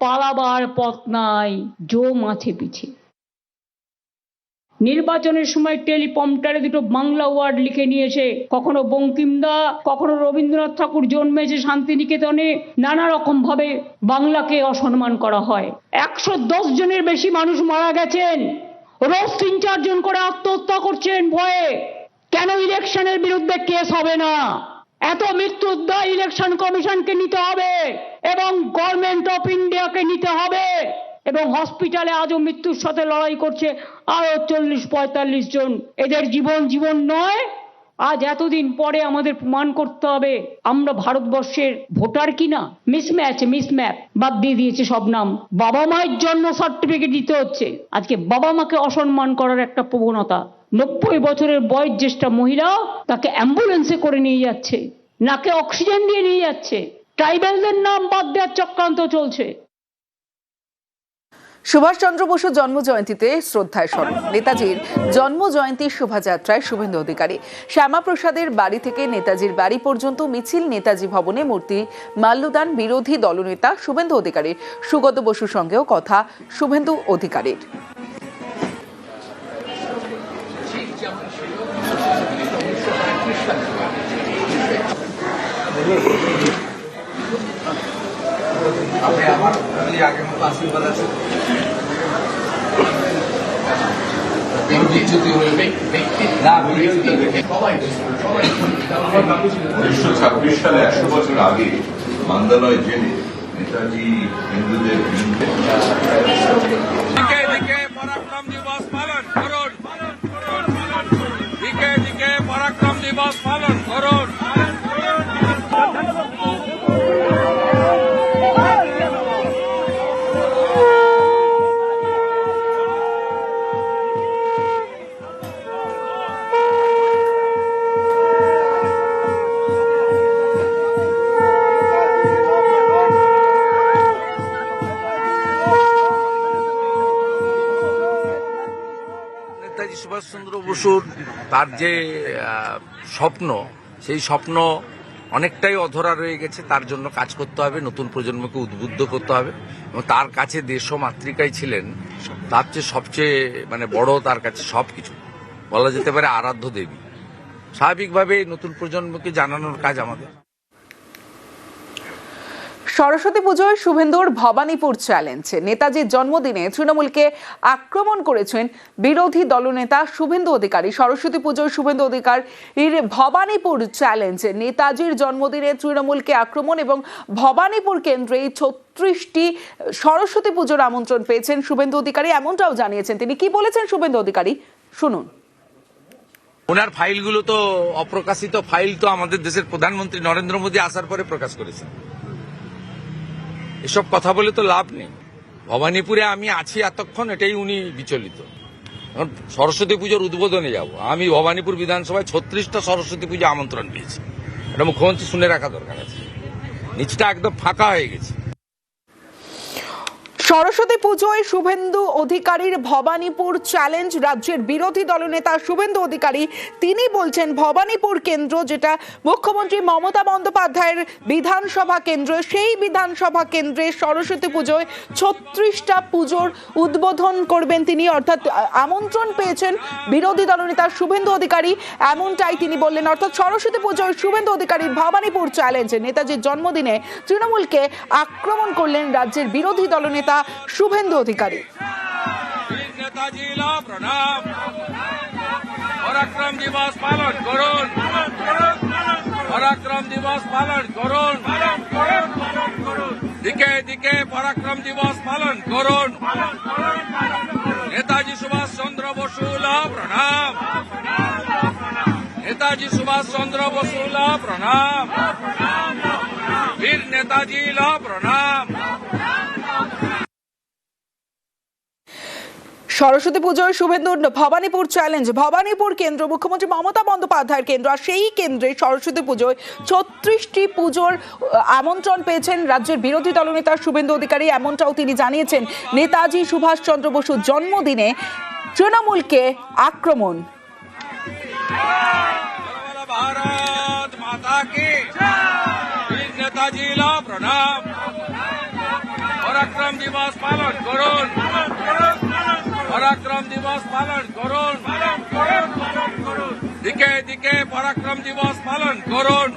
পালাবার পথ নাই, জো মাছে পিছে। নির্বাচনের সময় টেলিপম্পটারে দুটো বাংলা ওয়ার্ড লিখে নিয়েছে, কখনো বঙ্কিমদা, কখনো রবীন্দ্রনাথ ঠাকুর জন্মেছে শান্তিনিকেতনে। নানা রকম ভাবে বাংলাকে অসম্মান করা হয়। 110 জনের বেশি মানুষ মারা গেছেন, রোজ 3-4 জন করে আত্মহত্যা করছেন ভয়ে। কেন ইলেকশনের বিরুদ্ধে কেস হবে না? এত মৃত্যুর দায় ইলেকশন কমিশনকে নিতে হবে এবং গভর্নমেন্ট অফ ইন্ডিয়াকে নিতে হবে। এবং হসপিটালে আজও মৃত্যুর সাথে লড়াই করছে আরো 40-45 জন। এদের জীবন নয়। আজ এতদিন পরে আমাদের প্রমাণ করতে হবে আমরা ভারতবর্ষের ভোটার কিনা। মিসম্যাপ বাদ দিয়ে দিয়েছে সব নাম। বাবা মায়ের জন্য সার্টিফিকেট দিতে হচ্ছে। আজকে বাবা মাকে অসম্মান করার একটা প্রবণতা। 90 বছরের বয়োজ্যেষ্ঠ মহিলা, তাকে অ্যাম্বুলেন্সে করে নিয়ে যাচ্ছে, নাকে অক্সিজেন দিয়ে নিয়ে যাচ্ছে। ট্রাইবেলদের নাম বাদ দেওয়ার চক্রান্ত চলছে। সুভাষচন্দ্র বসুর জন্মজয়ন্তীতে শ্রদ্ধায় স্মরণ। নেতাজির জন্মজয়ন্তী শোভাযাত্রায় শুভেন্দু অধিকারী। শ্যামাপ্রসাদের বাড়ি থেকে নেতাজির বাড়ি পর্যন্ত মিছিল। নেতাজি ভবনে মূর্তি মাল্যদান বিরোধী দলনেতা শুভেন্দু অধিকারীর। সুগত বসুর সঙ্গেও কথা শুভেন্দু অধিকারীর। সালে 100 বছর আগে মান্দালয় জেলে নেতাজি হিন্দুদের বিরুদ্ধে পরাক্রম দিবস পালন করুন। দিকে পরাক্রম দিবস পালন করুন। নেতাজি সুভাষচন্দ্র বসুর তার যে স্বপ্ন, সেই স্বপ্ন অনেকটাই অধরা রয়ে গেছে। তার জন্য কাজ করতে হবে, নতুন প্রজন্মকে উদ্বুদ্ধ করতে হবে। এবং তার কাছে দেশ ও মাতৃকাই ছিলেন তার চেয়ে সবচেয়ে বড়, তার কাছে সবকিছু বলা যেতে পারে আরাধ্য দেবী। স্বাভাবিকভাবে নতুন প্রজন্মকে জানানোর কাজ আমাদের। সরস্বতী পুজোয় শুভেন্দুর ভবানীপুর চ্যালেঞ্জ। নেতাজির জন্মদিনে তৃণমূলকে আক্রমণ করেছেন বিরোধী দলনেতা শুভেন্দু অধিকারী। সরস্বতী পুজোয় শুভেন্দু অধিকারীর ভবানীপুর চ্যালেঞ্জ। নেতাজির জন্মদিনে তৃণমূলকে আক্রমণ এবং ভবানীপুর কেন্দ্রে 36টি সরস্বতী পুজোর আমন্ত্রণ পেয়েছেন শুভেন্দু অধিকারী, এমনটাও জানিয়েছেন তিনি। কি বলেছেন শুভেন্দু অধিকারী, শুনুন। ওনার ফাইলগুলো তো অপ্রকাশিত ফাইল, তো আমাদের দেশের প্রধানমন্ত্রী নরেন্দ্র মোদী আসার পরে প্রকাশ করেছেন। এসব কথা বলে তো লাভ নেই। ভবানীপুরে আমি আছি এতক্ষণ, এটাই উনি বিচলিত। এখন সরস্বতী পুজোর উদ্বোধনে যাব। আমি ভবানীপুর বিধানসভায় 36টা সরস্বতী পুজো আমন্ত্রণ পেয়েছি। এটা মুখ্যমন্ত্রী শুনে রাখা দরকার আছে। নিচটা একদম ফাঁকা হয়ে গেছে। সরস্বতী পুজোয় শুভেন্দু অধিকারীর ভবানীপুর চ্যালেঞ্জ। রাজ্যের বিরোধী দলনেতা শুভেন্দু অধিকারী তিনি বলছেন ভবানীপুর কেন্দ্র, যেটা মুখ্যমন্ত্রী মমতা বন্দ্যোপাধ্যায়ের বিধানসভা কেন্দ্র, সেই বিধানসভা কেন্দ্রে সরস্বতী পুজোয় 36টা পুজোর উদ্বোধন করবেন তিনি। অর্থাৎ আমন্ত্রণ পেয়েছেন বিরোধী দলনেতা শুভেন্দু অধিকারী, এমনটাই তিনি বললেন। অর্থাৎ সরস্বতী পুজোয় শুভেন্দু অধিকারীর ভবানীপুর চ্যালেঞ্জ। নেতাজির জন্মদিনে তৃণমূলকে আক্রমণ করলেন রাজ্যের বিরোধী দলনেতা শুভেন্দু অধিকারী। নেতাজি প্রণাম। পরাক্রম দিবস পালন করুন। পরাক্রম দিবস পালন করুন। দিকে পরাক্রম দিবস পালন করুন। নেতাজি সুভাষচন্দ্র বসু প্রণাম। নেতাজি সুভাষচন্দ্র বসু প্রণাম। বীর নেতাজি প্রণাম। সরস্বতী পুজোয় শুভেন্দুর ভবানীপুর চ্যালেঞ্জ। ভবানীপুর কেন্দ্র মুখ্যমন্ত্রী মমতা বন্দ্যোপাধ্যায়ের কেন্দ্র, আর সেই কেন্দ্রে সরস্বতী পুজোয় 36টি পুজোর আমন্ত্রণ পেয়েছেন রাজ্যের বিরোধী দলনেতা শুভেন্দু অধিকারী, এমনটাও তিনি জানিয়েছেন। নেতাজি সুভাষচন্দ্র বসুর জন্মদিনে তৃণমূলকে আক্রমণ। ভারত মাতা কি নেতাজি প্রণাম। পরাক্রম দিবস পালন করুন, পরাক্রম দিবস পালন করুন, দিকে দিকে পরাক্রম দিবস পালন করুন।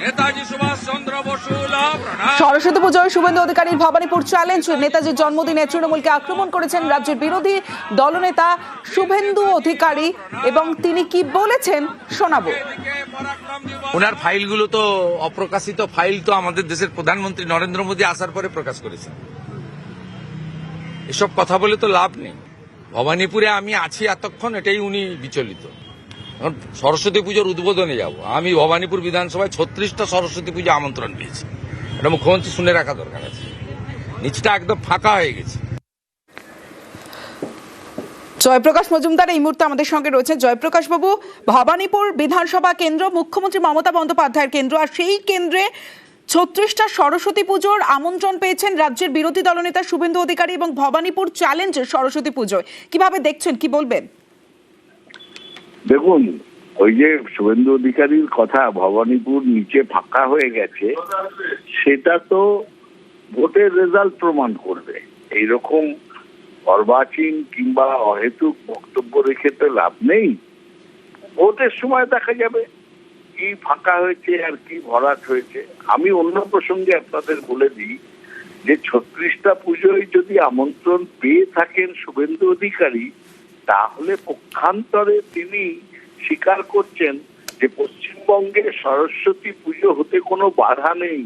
নেতাজি সুভাষ চন্দ্র বসু প্রণাম। সরস্বতী পুজোয় শুভেন্দু অধিকারীর ভবানীপুর চ্যালেঞ্জ। নেতাজির জন্মদিনে তৃণমূলকে আক্রমণ করেছেন রাজ্যের বিরোধী দলনেতা শুভেন্দু অধিকারী, এবং তিনি কি বলেছেন শোনাবো। ওনার ফাইলগুলো তো অপ্রকাশিত ফাইল, তো আমাদের দেশের প্রধানমন্ত্রী নরেন্দ্র মোদী আসার পরে প্রকাশ করেছেন। এসব কথা বলে তো লাভ নেই। ভবানীপুরে আমি আছি এতক্ষণ, এটাই উনি বিচলিত। এখন সরস্বতী পুজোর উদ্বোধনে যাব। আমি ভবানীপুর বিধানসভায় 36টা সরস্বতী পুজো আমন্ত্রণ পেয়েছি। এটা মুখ্যমন্ত্রী শুনে রাখা দরকার আছে। নিচটা একদম ফাঁকা হয়ে গেছে। জয়প্রকাশ মজুমদার এই মুহূর্তে আমাদের সঙ্গে রয়েছেন। জয়প্রকাশ বাবু, ভবানীপুর বিধানসভা কেন্দ্র মুখ্যমন্ত্রী মমতা বন্দ্যোপাধ্যায়ের কেন্দ্র, আর সেই কেন্দ্রে 36টা সরস্বতী পুজোর আমন্ত্রণ পেয়েছেন রাজ্যের বিরোধী দলনেতা শুভেন্দু অধিকারী, এবং ভবানীপুর চ্যালেঞ্জ সরস্বতী পুজোয় কিভাবে দেখছেন, কি বলবেন? দেখুন, ওই যে শুভেন্দু অধিকারীর কথা ভবানীপুর নিচে ফাঁকা হয়ে গেছে, সেটা তো ভোটের রেজাল্ট প্রমাণ করবে। এইরকম অর্বাচীন কিংবা অহেতুক বক্তব্য রেখে তো লাভ নেই। ভোটের সময় দেখা যাবে কি ফাঁকা হয়েছে আর কি ভরাট হয়েছে। আমি অন্য প্রসঙ্গে আপনাদের বলে দিই যে 36টা পুজোয় যদি আমন্ত্রণ পেয়ে থাকেন শুভেন্দু অধিকারী, তাহলে পক্ষান্তরে তিনি স্বীকার করছেন যে পশ্চিমবঙ্গে সরস্বতী পুজো হতে কোনো বাধা নেই।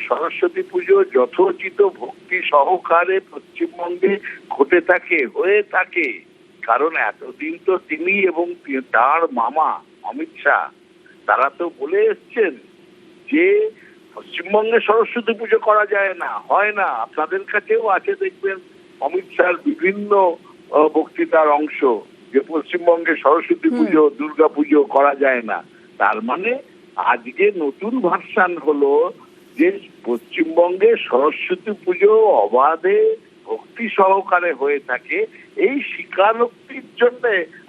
সরস্বতী পুজো যথোচিত ভক্তি সহকারে পশ্চিমবঙ্গে ঘটে থাকে, হয়ে থাকে। কারণ এতদিন তো তিনি এবং তার মামা অমিত শাহ তারা তো বলে এসছেন যে পশ্চিমবঙ্গে সরস্বতী পুজো করা যায় না, হয় না। আপনাদের কাছেও আছে, দেখবেন অমিত শাহর বিভিন্ন বক্তৃতার অংশ যে পশ্চিমবঙ্গে সরস্বতী পুজো, দুর্গা পুজো করা যায় না। তার মানে আজকে নতুন ভার্সান হলো যে পশ্চিমবঙ্গে সরস্বতী পুজো অবাধে ভক্তি সহকারে হয়ে থাকে। এই স্বীকারোক্তির জন্য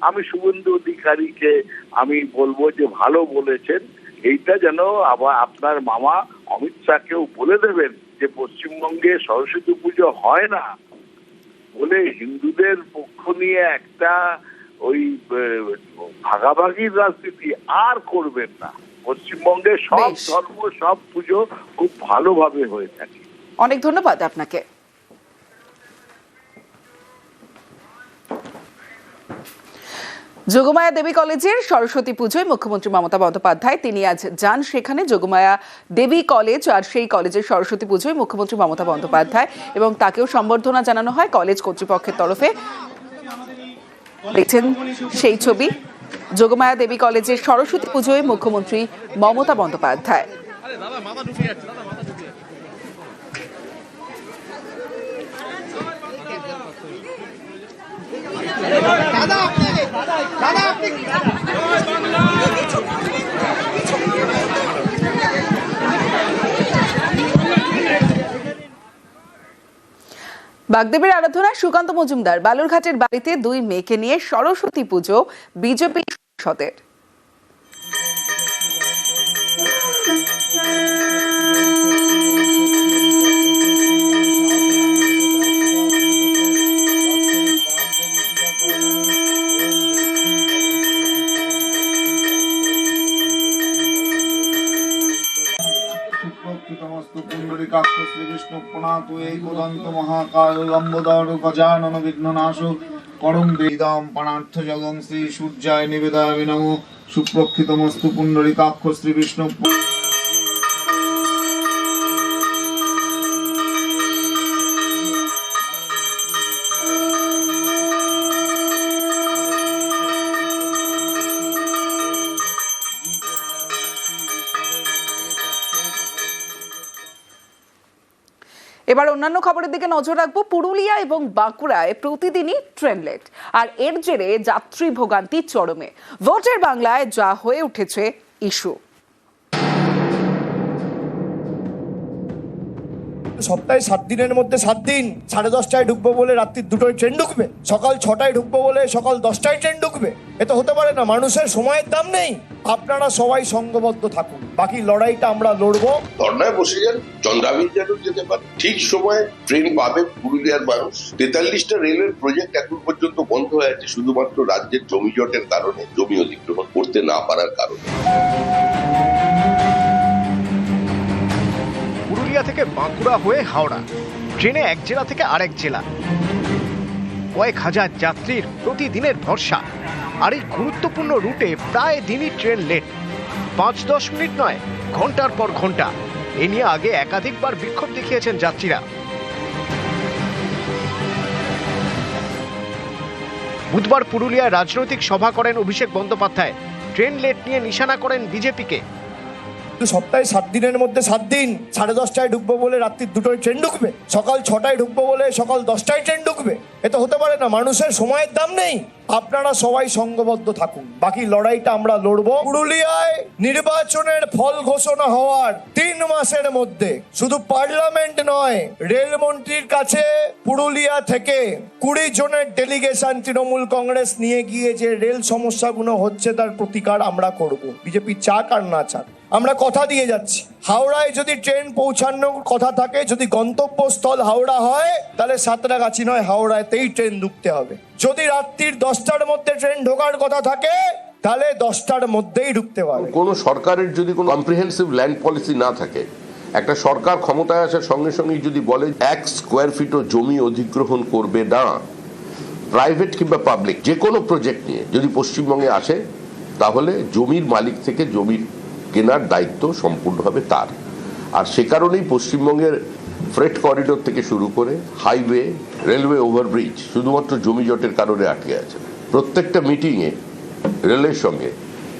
আমি শুভেন্দু অধিকারীকে আমি বলবো যে ভালো বলেছেন। এইটা যেন আবার আপনার মামা অমিত শাহকেও বলে দেবেন যে পশ্চিমবঙ্গে সরস্বতী পুজো হয় না বলে হিন্দুদের পক্ষ নিয়ে একটা ওই ভাগাভাগির রাজনীতি আর করবেন না। পশ্চিমবঙ্গে সব ধর্ম, সব পুজো খুব ভালোভাবে হয়ে থাকে। অনেক ধন্যবাদ আপনাকে। যোগমায়া দেবী কলেজের সরস্বতী পুজোয় মুখ্যমন্ত্রী মমতা বন্দ্যোপাধ্যায় তিনি আজ যান সেখানে। যোগমায়া দেবী কলেজ, আর সেই কলেজের সরস্বতী পুজোয় মুখ্যমন্ত্রী মমতা বন্দ্যোপাধ্যায় এবং তাকেও সম্বর্ধনা জানানো হয় কলেজ কর্তৃপক্ষের তরফে। দেখছেন সেই ছবি, যোগমায়া দেবী কলেজের সরস্বতী পুজোয় মুখ্যমন্ত্রী মমতা বন্দ্যোপাধ্যায়। বাগদেবীর আরাধনায় সুকান্ত মজুমদার বালুরঘাটের বাড়িতে দুই মেয়েকে নিয়ে সরস্বতী পুজো বিজেপি সাংসদের। শ্রী বিষ্ণু প্রণাতু একদন্ত মহাকাল লম্বোদর গজানন বিঘ্ননাশ করম বেদাম পানার্থ জগং শ্রী সূর্যায় নিবেদয়ামি নমো সুপ্রক্ষিতমস্তু পুণ্ডরিকাক্ষ শ্রী বিষ্ণু। এবার অন্যান্য খবরের দিকে নজর রাখবো। পুরুলিয়া এবং বাঁকুড়ায় প্রতিদিনই ট্রেন লেট, আর এর জেরে যাত্রী ভোগান্তি চরমে। ভোটের বাংলায় যা হয়ে উঠেছে ইস্যু। সপ্তাহে 7 দিনের মধ্যে 7 দিন 10:30টায় ঢুকবো বলে রাত্রি 2টোয় ট্রেন ঢুকবে, সকাল 6টায় ঢুকবো বলে সকাল 10টায় ট্রেন ঢুকবে। এ তো হতে পারে না। মানুষের সময়ের দাম নেই। আপনারা সবাই সংঘবদ্ধ থাকুন, বাকি লড়াইটা আমরা লড়বো। ধর্নায় বসে যান, চন্দ্রাবির যেন যেতে পারে, ঠিক সময়ে ট্রেন পাবে পুরুলিয়ার মানুষ। 43টা রেলের প্রজেক্ট এখন পর্যন্ত বন্ধ হয়ে আছে শুধুমাত্র রাজ্যের জমি জটের কারণে, জমি অধিগ্রহণ করতে না পারার কারণে। পুরুলিয়া থেকে বাঁকুড়া হয়ে হাওড়া ট্রেনে এক জেলা থেকে আরেক জেলা, কয়েক হাজার যাত্রীর প্রতিদিনের ভরসা। আর এই গুরুত্বপূর্ণ রুটে প্রায় দিনই ট্রেন লেট, 5-10 মিনিট নয়, ঘন্টার পর ঘন্টা। এ নিয়ে আগে একাধিকবার বিক্ষোভ দেখিয়েছেন যাত্রীরা। বুধবার পুরুলিয়ায় রাজনৈতিক সভা করেন অভিষেক বন্দ্যোপাধ্যায়। ট্রেন লেট নিয়ে নিশানা করেন বিজেপিকে। সপ্তাহে 7 দিনের মধ্যে 7 দিন 10:30টায় ঢুকবো বলে রাত্রি 2টোয় ট্রেন ঢুকবে, সকাল 6টায় ঢুকবো বলে সকাল 10টায় ট্রেন ঢুকবে। এটা হতে পারে না। মানুষের সময়ের দাম নেই। আপনারা সবাই সংঘবদ্ধ থাকুন, বাকি লড়াইটা আমরা লড়বো। পুরুলিয়ায় নির্বাচনের ফল ঘোষণা হওয়ার 3 মাসের মধ্যে শুধু পার্লামেন্ট নয়, রেলমন্ত্রীর কাছে পুরুলিয়া থেকে 20 জনের ডেলিগেশন তৃণমূল কংগ্রেস নিয়ে গিয়ে যে রেল সমস্যাগুলো হচ্ছে তার প্রতিকার আমরা করব। বিজেপি চাক আর না চাক, আমরা কথা দিয়ে যাচ্ছি। হাওড়ায় যদি ট্রেন পৌঁছানোর কথা থাকে, যদি গন্তব্যস্থল হাওড়া হয়, তাহলে সাঁতরাগাছি নয়, হাওড়াতেই ট্রেন ঢুকতে হবে। যদি রাত্রির 10টার মধ্যে ট্রেন ঢোকার কথা থাকে, তাহলে 10টার মধ্যেই ঢুকতে পারবে। কোনো সরকারের যদি কোনো কম্প্রিহেন্সিভ ল্যান্ড পলিসি না থাকে, একটা সরকার ক্ষমতায় আসার সঙ্গে সঙ্গে যদি বলে 1 স্কোয়ার ফিটও জমি অধিগ্রহণ করবে না, প্রাইভেট কিংবা পাবলিক যে কোনো প্রজেক্ট নিয়ে যদি পশ্চিমবঙ্গে আসে, তাহলে জমির মালিক থেকে জমির কেনার দায়িত্ব সম্পূর্ণভাবে তার। আর সে কারণেই পশ্চিমবঙ্গের ফ্রেট করিডোর থেকে শুরু করে হাইওয়ে, রেলওয়ে ওভারব্রিজ শুধুমাত্র জমি জটের কারণে আটকে আছে। প্রত্যেকটা মিটিংয়ে রেলের সঙ্গে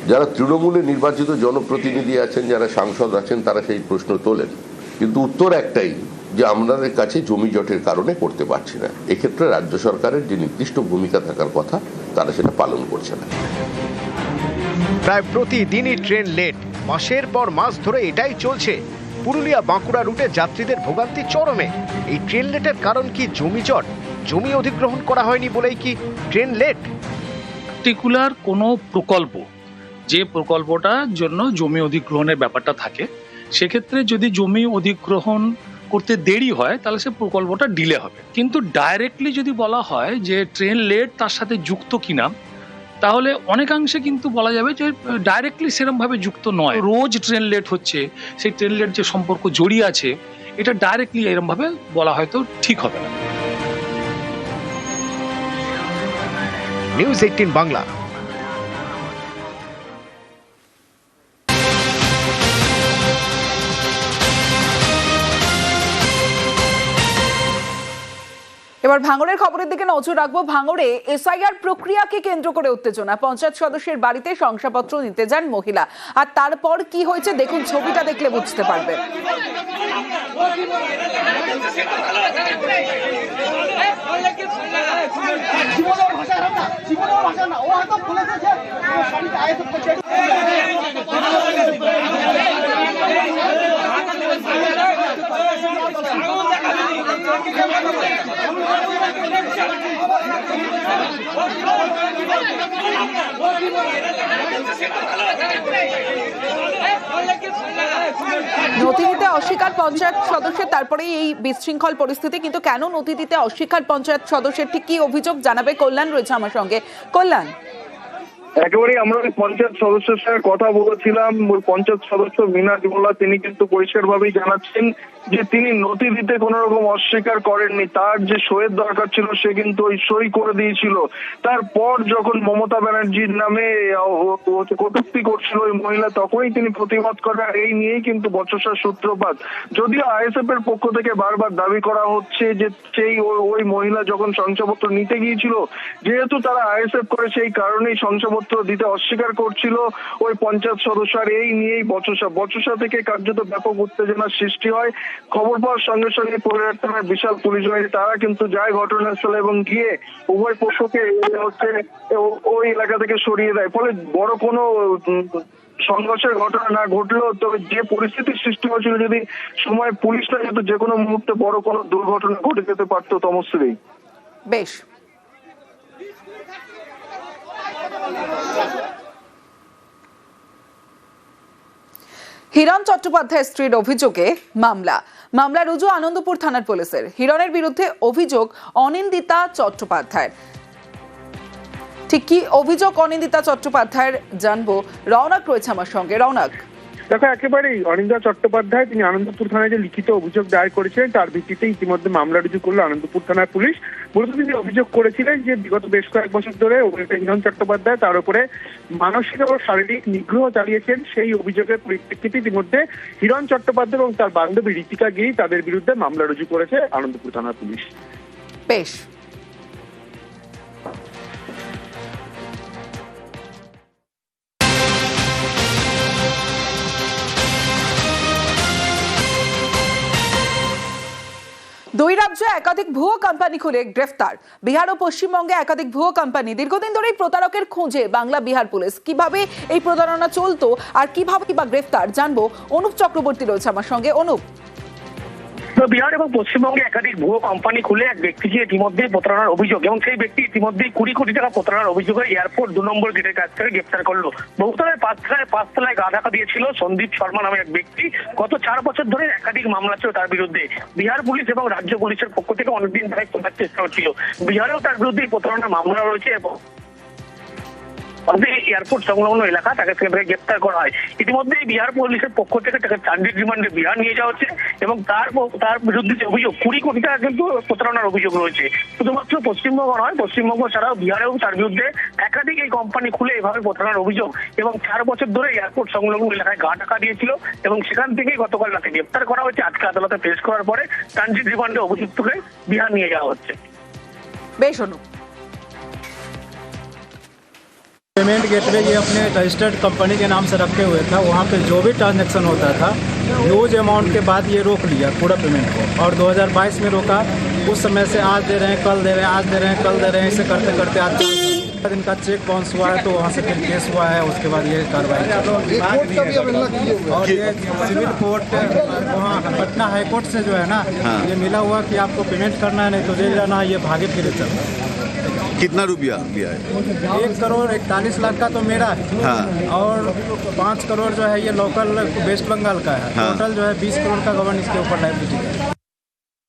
যারা তৃণমূলে নির্বাচিত জনপ্রতিনিধি আছেন, যারা সাংসদ আছেন, তারা সেই প্রশ্ন তোলেন, কিন্তু উত্তর একটাই, যে আমাদের কাছে জমি জটের কারণে করতে পারছি না। এক্ষেত্রে রাজ্য সরকারের যে নির্দিষ্ট ভূমিকা থাকার কথা, তারা সেটা পালন করছে না। প্রায় প্রতিদিনই ট্রেন লেট, মাসের পর মাস ধরে এটাই চলছে। পুরুলিয়া বাঁকুড়া রুটে যাত্রীদের ভোগান্তি চরমে। এই ট্রেন লেটের কারণ কি জমি জট? জমি অধিগ্রহণ করা হয়নি বলেই কি ট্রেন লেট? পার্টিকুলার কোনো প্রকল্প, যে প্রকল্পটার জন্য জমি অধিগ্রহণের ব্যাপারটা থাকে, সেক্ষেত্রে যদি জমি অধিগ্রহণ করতে দেরি হয়, তাহলে সে প্রকল্পটা ডিলে হবে। কিন্তু ডাইরেক্টলি যদি বলা হয় যে ট্রেন লেট তার সাথে যুক্ত কিনা, তাহলে অনেকাংশে কিন্তু বলা যাবে যে ডাইরেক্টলি সেরকমভাবে যুক্ত নয়। রোজ ট্রেন লেট হচ্ছে, সেই ট্রেন লেট যে সম্পর্ক জড়িয়ে আছে, এটা ডাইরেক্টলি এরকমভাবে বলা হয়তো ঠিক হবে না। নিউজ 18 বাংলা। এবার ভাঙড়ের খবরের দিকে নজর রাখবো। ভাঙড়ে এসআইআর প্রক্রিয়াকে কেন্দ্র করে উত্তেজনা। পঞ্চায়েত সদস্যের বাড়িতে শংসাপত্র নিতে যান মহিলা, আর তারপর কি হয়েছে দেখুন, ছবিটা দেখলে বুঝতে পারবেন। নথি দিতে অস্বীকার পঞ্চায়েত সদস্যের, তারপরে এই বিশৃঙ্খল পরিস্থিতি। কিন্তু কেন নথি দিতে অস্বীকার পঞ্চায়েত সদস্যের, ঠিক কি অভিযোগ জানাবে কল্যাণ রয়েছে আমার সঙ্গে। কল্যাণ, একেবারেই আমরা পঞ্চায়েত সদস্যের সঙ্গে কথা বলেছিলাম। ওই পঞ্চায়েত সদস্য মিনাজ মোল্লা তিনি কিন্তু পরিষ্কারভাবেই জানাচ্ছেন যে তিনি নথি দিতে কোনো রকম অস্বীকার করেননি। তার যে সইয়ের দরকার ছিল সে কিন্তু ওই সই করে দিয়েছিল। তারপর যখন মমতা ব্যানার্জির নামে কটূক্তি করছিল ওই মহিলা, তখনই তিনি প্রতিবাদ করেন। এই নিয়েই কিন্তু বচসার সূত্রপাত। যদিও আইএসএফ এর পক্ষ থেকে বারবার দাবি করা হচ্ছে যে সেই ওই মহিলা যখন শংসাপত্র নিতে গিয়েছিল, যেহেতু তারা আইএসএফ করে, সেই কারণেই শংসাপত্র দিতে অস্বীকার করছিল ওই পঞ্চায়েত সদস্য। আর এই নিয়েই বচসা থেকে কার্যত ব্যাপক উত্তেজনার সৃষ্টি হয়। খবর পাওয়ার সঙ্গে সঙ্গে থানার বিশাল পুলিশ বাহিনী তারা কিন্তু যায় ঘটনাস্থলে এবং গিয়ে উভয় পক্ষকে হচ্ছে ওই এলাকা থেকে সরিয়ে দেয়। ফলে বড় কোনো সংঘর্ষের ঘটনা না ঘটলেও, তবে যে পরিস্থিতির সৃষ্টি হয়েছিল, যদি সময় পুলিশ না যেত, যে কোনো মুহূর্তে বড় কোনো দুর্ঘটনা ঘটে যেতে পারতো তমশ্রী। বেশ, হিরণ চট্টোপাধ্যায়ের স্ত্রীর অভিযোগে মামলা রুজু আনন্দপুর থানার পুলিশের। হিরণের বিরুদ্ধে অভিযোগ অনিন্দিতা চট্টোপাধ্যায়ের। ঠিক কি অভিযোগ অনিন্দিতা চট্টোপাধ্যায়ের জানবো, রওনক রয়েছে আমার সঙ্গে। রওনক, দেখো, একেবারেই অনিন্দিতা চট্টোপাধ্যায় তিনি আনন্দপুর থানায় যে লিখিত অভিযোগ দায়ের করেছিলেন তার ভিত্তিতে ইতিমধ্যে মামলা রুজু করলো আনন্দপুর থানার পুলিশ। মূলত তিনি অভিযোগ করেছিলেন যে বিগত বেশ কয়েক বছর ধরে অভিনেতা হিরণ চট্টোপাধ্যায় তার উপরে মানসিক ও শারীরিক নিগ্রহ চালিয়েছেন। সেই অভিযোগের পরিপ্রেক্ষিতে ইতিমধ্যে হিরণ চট্টোপাধ্যায় এবং তার বান্ধবী ঋতিকা গিরি তাদের বিরুদ্ধে মামলা রুজু করেছে আনন্দপুর থানার পুলিশ। বেশ। দুই রাজ্যে একাধিক ভুয়ো কোম্পানি খুলে গ্রেফতার বিহার ও পশ্চিমবঙ্গে একাধিক ভুয়ো কোম্পানি। দীর্ঘদিন ধরেই প্রতারকের খোঁজে বাংলা বিহার পুলিশ। কিভাবে এই প্রতারণা চলতো আর কিভাবে গ্রেফতার জানবো, অনুপ চক্রবর্তী রয়েছে আমার সঙ্গে। অনুপ, বিহার এবং পশ্চিমবঙ্গে একাধিক ভুয়ো কোম্পানি খুলে এক ব্যক্তিকে ইতিমধ্যে প্রতারণার অভিযোগ এবং সেই ব্যক্তি ইতিমধ্যে 20 কোটি টাকা প্রতারণার অভিযোগে এয়ারপোর্ট 2 নম্বর গেটের কাছ থেকে গ্রেফতার করলো। বহুতলায় 5 তলায় গা ঢাকা দিয়েছিল সন্দীপ শর্মা নামে এক ব্যক্তি। গত 4 বছর ধরে একাধিক মামলা ছিল তার বিরুদ্ধে। বিহার পুলিশ এবং রাজ্য পুলিশের পক্ষ থেকে অনেকদিন ধরে খোঁজার চেষ্টা হচ্ছিল। বিহারেও তার বিরুদ্ধে প্রতারণার মামলা রয়েছে এবং এয়ারপোর্ট সংলগ্ন এলাকা তাকে গ্রেফতার করা হয়। ইতিমধ্যে বিহার পুলিশের পক্ষ থেকে তাকে চার্জশিট রিমান্ডে বিহার নিয়ে যাওয়া হচ্ছে এবং তার বিরুদ্ধে যে অভিযোগ 20 কোটি টাকা কিন্তু প্রতারণার অভিযোগ রয়েছে। শুধুমাত্র পশ্চিমবঙ্গ নয়, পশ্চিমবঙ্গ ছাড়াও বিহারেও তার বিরুদ্ধে একাধিক এই কোম্পানি খুলে এভাবে প্রতারণার অভিযোগ এবং 4 বছর ধরে এয়ারপোর্ট সংলগ্ন এলাকায় গা ঢাকা দিয়েছিল এবং সেখান থেকেই গতকাল রাতে গ্রেফতার করা হয়েছে। আজকে আদালতে পেশ করার পরে চার্জশিট রিমান্ডে অভিযুক্তকে বিহার নিয়ে যাওয়া হচ্ছে। বেশ অনুপ। पेमेंट गेटवे ये अपने रजिस्टर्ड कंपनी के नाम से रखे हुए था। वहाँ पे जो भी ट्रांजैक्शन होता था ह्यूज अमाउंट के बाद ये रोक लिया पूरा पेमेंट को, और 2022 में रोका। उस समय से आज दे रहे हैं, कल दे रहे हैं, आज दे रहे हैं, कल दे रहे हैं, ऐसे करते करते आज 4 दिन का चेक बाउंस हुआ है। तो वहाँ से फिर केस हुआ है, उसके बाद ये कार्रवाई और ये सिविल कोर्ट वहाँ पटना हाई कोर्ट से जो है ना, ये मिला हुआ कि आपको पेमेंट करना है, नहीं तो जेल जाना है। ये भागे फिरे चल रहा है। कितना रुपया लिया है? 1 करोड़ 41 लाख का तो मेरा है। हाँ। और 5 करोड़ जो है ये लोकल वेस्ट बंगाल का है। हाँ। टोटल जो है 20 करोड़ का गवर्न इसके ऊपर लाइबिलिटी है।